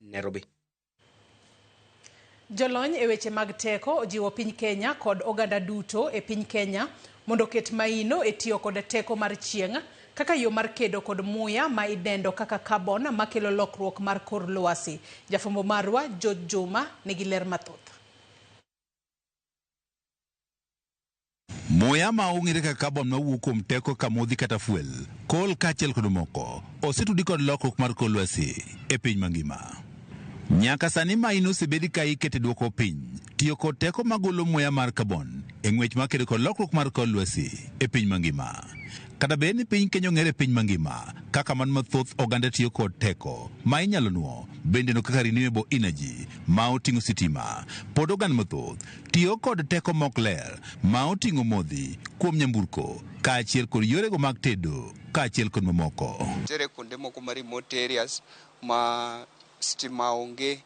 Nairobi. Jolony e weche mag teko ojiwo piny Kenya kod oganda duto e piny Kenya mondo ket maino e tiyo kod teko mar chieng' kaka yo mar kedo kod muya ma idendo kaka carbon makelo lokruok mar kor lwasi. Jafwambo marwa Juma nigi ler mathoth. Muya ma ong'ere kaka carbon mawuok kuom teko kamodhi kata fuel, kol kaachiel kod moko osetudi kod lokruok mar kor lwasi e piny mangima. Nyaka sani maino osebedi ka ikete duoko piny tiyo kod teko magolo muya mar carbon e ng'wech mar kedo kod lokruok mar kor lwasi e piny mangima. Kata bed ni piny Kenya ong'ere e piny mangima kaka man mathoth oganda tiyo kod teko ma inyalo nuo bende no kaka renewable energy ma oting'o sitima, pod oganda mathoth tiyo kod teko mok ler ma oting'o modhi kuom nyamburko kaachiel kod yorego mag tedo kaachiel kod mamoko. Tere kuonde moko ma remote areas ma stima onge,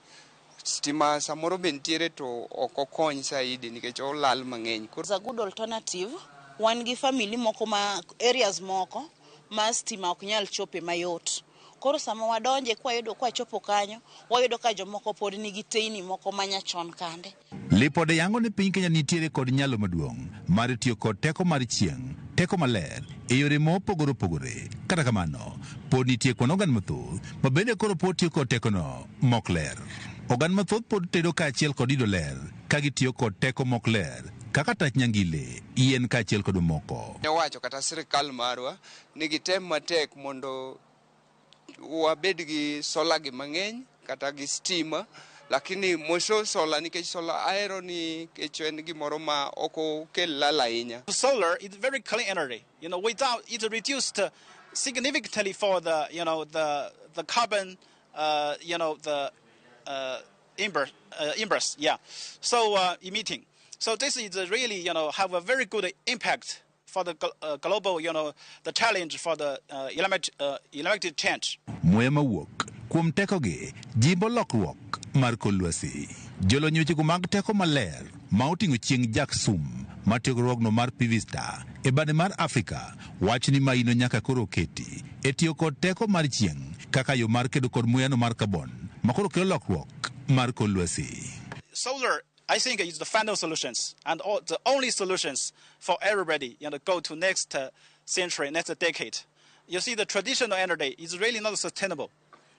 stima samoro be nitiere to ok okony saidi nikech olal mang'eny. It's a good alternative. Wan gi family moko ma areas moko ma stima ok nyal chope mayot. Koro sama wadonje kwa chopo kanyo, wayudo ka jomoko pod nigi teini moko manyachon kande. Lipode yango ni piny Kenya nitiere kod nyalo maduong' mar tiyo kod teko mar chieng', teko maler e yore mopogore opogore. Kata kamano, pod nitie kuon oganda mathoth ma bende koro pod tiyo kod tekono mok ler. Oganda mathoth pod tedo kaachiel kod ido ler ka gitiyo kod teko mok ler kaka tach nyangile, yien kaachiel kod moko. Ne wacho kata sirkal marwa ni gitem matek mondo wabed gi sola gi mang'eny kata gi stima, lakini mosho sola nikech sola aero ni en gimoro ma ok kel lal ahinya. Solar is very clean energy. Without it reduced significantly for the carbon, inverse, emitting. So this is really, have a very good impact for the global, the challenge for the electric change. Muya mawuok kuom teko gi jimbo lokruok mar kor lwasi. Jolony weche mag teko maler ma oting'o chieng' Jacksum ma tiegruogno mar Pivista e bade mar Afrika wach ni maino nyaka koro keti e tiyo kod teko mar chieng' kaka yo mar kedo kod muyano mar carbon ma koro kelo lokruok mar kor lwasi. Solar, I think, is the final solutions and the only solutions for everybody, go to next century, next decade. You see, the traditional energy is really not sustainable.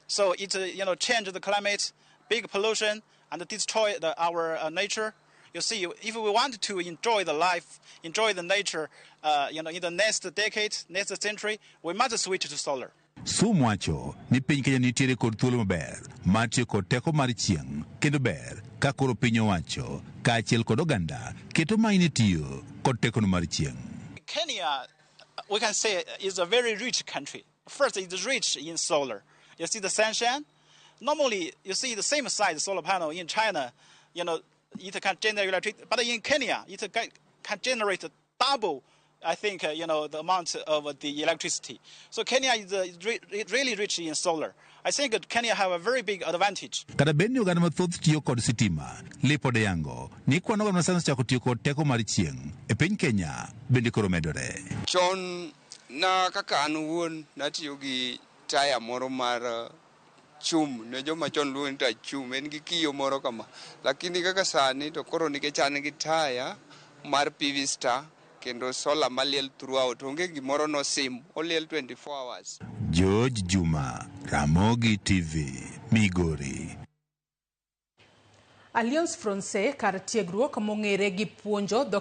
So it, change the climate, big pollution, and destroy our nature. You see, if we want to enjoy the life, enjoy the nature, in the next decade, next century, we must switch to solar. Sum wacho ni piny Kenya nitiere kod thuolo maber mar tiyo kod teko mar chieng' kendo ber ka koro piny owacho kaachiel kod oganda keto maini tiyo kod tekono mar chieng'. Kenya, we can say, is a very rich country. First, it's rich in solar. You see the sunshine. Normally, you see the same size solar panel in China. It can generate electricity, but in Kenya, it can generate double. I think, the amount of the electricity. So Kenya is really rich in solar. I think Kenya have a very big advantage. Kata beni oganda mathoth tiyo kod sitima, lipode yango ni kuon oganda masano chako tiyo kod teko mar chieng' e piny Kenya bende koro medore. Chon na kaka an wuon natiyo gi taya moro mar chum, ne joma chon luongo ni chum, en gi kiyo moro kama. Lakini kaka sani to koro nikech an gi taya mar Pivista kendo sola maliel throughout, onge gimoro no sim, oliel 24 hours. Juma, Ramogi TV, Migori. Alliance Française kar tiegruok mong'ere gi puonjo dho